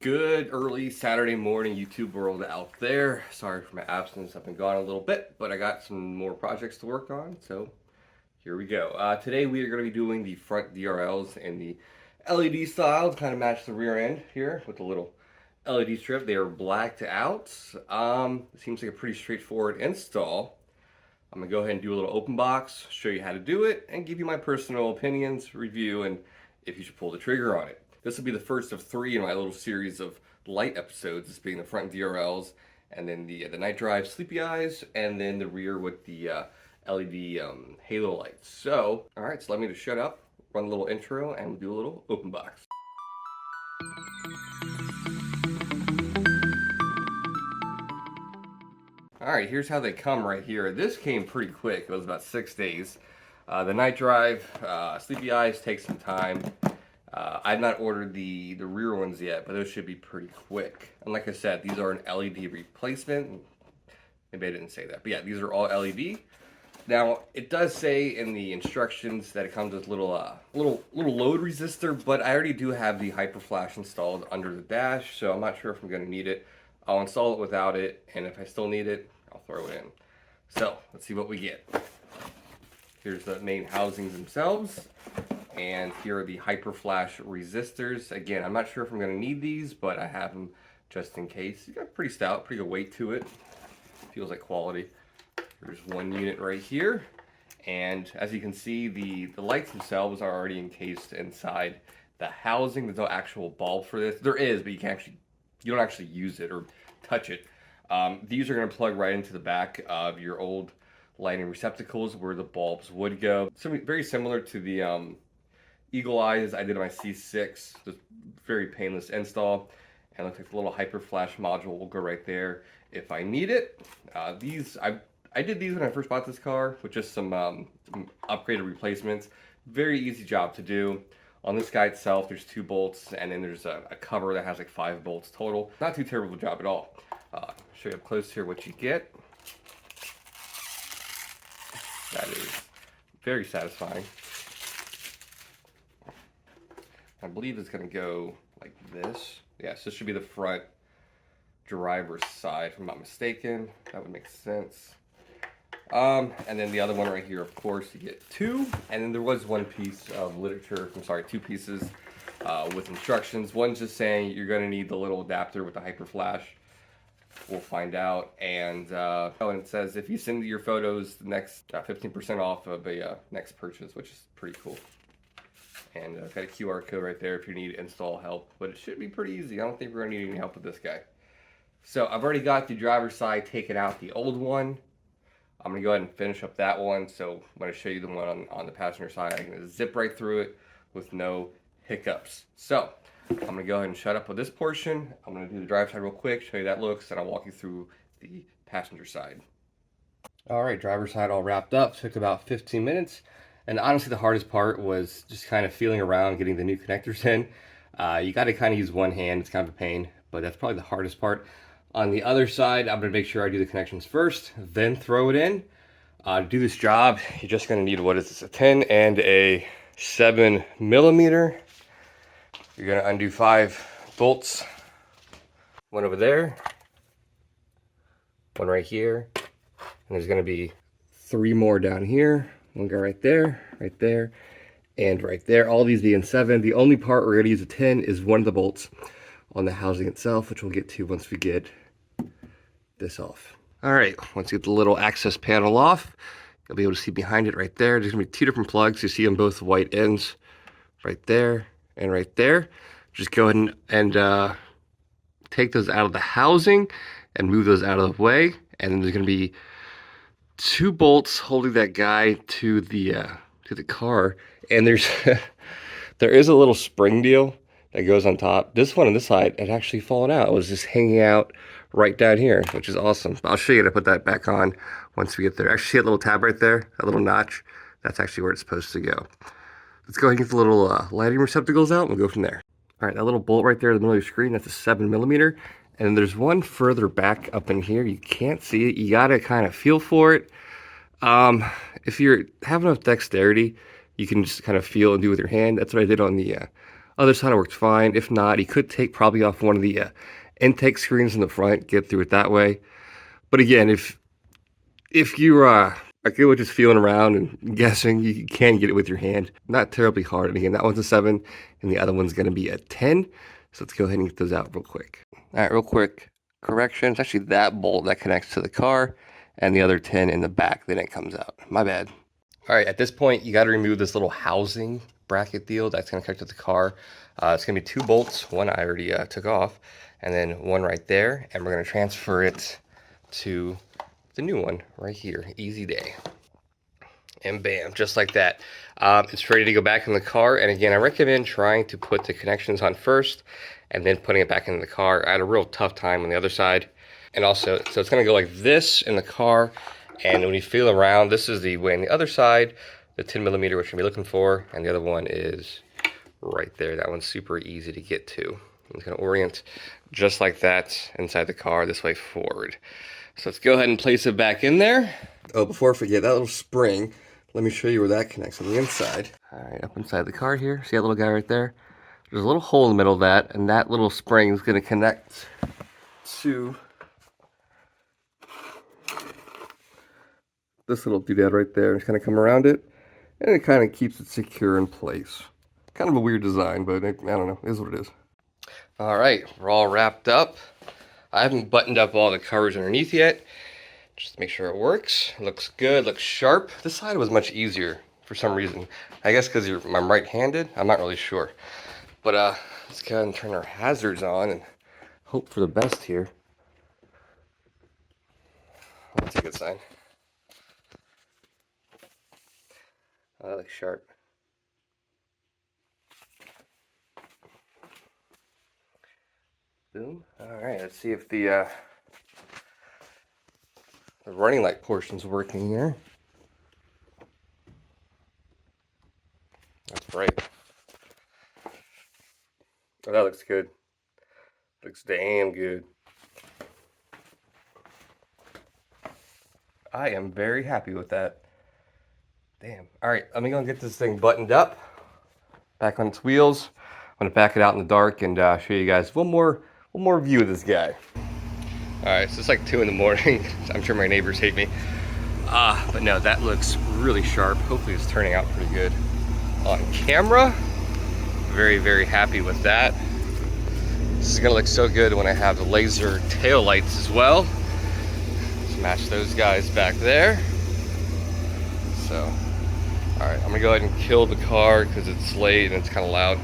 Good early Saturday morning, YouTube world out there. Sorry for my absence. I've been gone a little bit, but I got some more projects to work on, so here we go. Today we are going to be doing the front DRLs in the LED style to kind of match the rear end here with a little LED strip. They are blacked out. It seems like a pretty straightforward install. I'm going to go ahead and do a little open box, show you how to do it, and give you my personal opinions, review, and if you should pull the trigger on it. This will be the first of 3 in my little series of light episodes, this being the front DRLs, and then the night drive sleepy eyes, and then the rear with the LED halo lights. So, alright, so let me just shut up, run a little intro, and we'll do a little open box. Alright, here's how they come right here. This came pretty quick. It was about 6 days. The night drive, sleepy eyes take some time. I've not ordered the rear ones yet, but those should be pretty quick. And like I said, these are an LED replacement. Maybe I didn't say that, but yeah, these are all LED. Now, it does say in the instructions that it comes with little load resistor, but I already do have the hyper flash installed under the dash, so I'm not sure if I'm going to need it. I'll install it without it, and if I still need it, I'll throw it in. So, let's see what we get. Here's the main housings themselves, and here are the hyper flash resistors. Again, I'm not sure if I'm going to need these, but I have them just in case. You got pretty stout, pretty good weight to it. Feels like quality. There's one unit right here, and as you can see, the lights themselves are already encased inside the housing. There's no actual bulb for this. There is, but you don't actually use it or touch it. These are going to plug right into the back of your old lighting receptacles where the bulbs would go. Very similar to the Eagle Eyes I did on my C6. Just very painless install. And looks like the little hyper flash module will go right there if I need it. I did these when I first bought this car with just some upgraded replacements. Very easy job to do. On this guy itself, there's 2 bolts, and then there's a cover that has like 5 bolts total. Not too terrible a job at all. Show you up close here what you get. That is very satisfying. I believe it's going to go like this. Yes, this should be the front driver's side, if I'm not mistaken. That would make sense. And then the other one right here, of course, you get 2. And then there was one piece of literature, 2 pieces with instructions. One's just saying you're going to need the little adapter with the hyper flash. We'll find out. And it says if you send your photos, the next 15% off of a next purchase, which is pretty cool. And I've got a QR code right there if you need install help, but it should be pretty easy. I don't think we're going to need any help with this guy. So I've already got the driver's side taken out, the old one. I'm going to go ahead and finish up that one. So when I show you the one on the passenger side, I'm going to zip right through it with no hiccups. So I'm going to go ahead and shut up with this portion. I'm going to do the drive side real quick, show you that looks, and I'll walk you through the passenger side. All right, driver's side all wrapped up. Took about 15 minutes. And honestly, the hardest part was just kind of feeling around, getting the new connectors in. You got to kind of use one hand. It's kind of a pain, but that's probably the hardest part. On the other side, I'm going to make sure I do the connections first, then throw it in. To do this job, you're just going to need, what is this, a 10 and a 7 millimeter. You're going to undo 5 bolts. One over there, one right here, and there's going to be 3 more down here. One go right there, and right there. All these being 7. The only part we're going to use a 10 is one of the bolts on the housing itself, which we'll get to once we get this off. All right, once you get the little access panel off, you'll be able to see behind it right there. There's going to be 2 different plugs. You see them both white ends right there and right there. Just go ahead and take those out of the housing and move those out of the way. And then there's going to be 2 bolts holding that guy to the car, and there is a little spring deal that goes on top. This one on this side had actually fallen out. It was just hanging out right down here, which is awesome. I'll show you how to put that back on once we get there. Actually, see that little tab right there, that little notch? That's actually where it's supposed to go. Let's go ahead and get the little lighting receptacles out, and we'll go from there. All right, that little bolt right there in the middle of your screen, that's a 7 millimeter. And there's one further back up in here. You can't see it. You gotta kind of feel for it. If you have enough dexterity, you can just kind of feel and do with your hand. That's what I did on the Other side worked fine. If not, he could take probably off one of the intake screens in the front, get through it that way. But again, if you are good with just feeling around and guessing, you can get it with your hand. Not terribly hard. And again, that one's a 7, and the other one's going to be a 10. So let's go ahead and get those out real quick. All right, real quick correction. It's actually that bolt that connects to the car, and the other 10 in the back. Then it comes out. My bad. All right, at this point, you got to remove this little housing bracket deal that's going to connect to the car. It's going to be 2 bolts. One I already took off, and then one right there. And we're going to transfer it to the new one right here. Easy day. And bam, just like that. It's ready to go back in the car. And again, I recommend trying to put the connections on first and then putting it back in the car. I had a real tough time on the other side. And also, so it's going to go like this in the car. And when you feel around, this is the way on the other side, the 10mm, which you're going to be looking for. And the other one is right there. That one's super easy to get to. It's going to orient just like that inside the car, this way forward. So let's go ahead and place it back in there. Oh, before I forget, that little spring, let me show you where that connects on the inside. All right, up inside the car here, see that little guy right there? There's a little hole in the middle of that, and that little spring is going to connect to this little doodad right there. It's going to come around it, and it kind of keeps it secure in place. Kind of a weird design, but I don't know, it is what it is. All right, we're all wrapped up. I haven't buttoned up all the covers underneath yet, just to make sure it works. It looks good, looks sharp. This side was much easier for some reason. I guess because I'm right-handed, I'm not really sure. But let's go ahead and turn our hazards on and hope for the best here. That's a good sign. Oh, that looks sharp. Boom. All right, let's see if the running light portion's working here. That's bright. Oh, that looks good. Looks damn good. I am very happy with that. Damn. All right, let me go and get this thing buttoned up, back on its wheels. I'm gonna back it out in the dark and show you guys one more view of this guy. All right, so it's like 2 in the morning. I'm sure my neighbors hate me. But no, that looks really sharp. Hopefully it's turning out pretty good on camera. Very, very happy with that. This is gonna look so good when I have the laser tail lights as well. Let's match those guys back there. So, all right, I'm gonna go ahead and kill the car because it's late and it's kind of loud.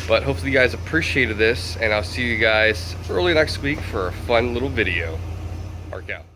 But hopefully you guys appreciated this, and I'll see you guys early next week for a fun little video. Mark out.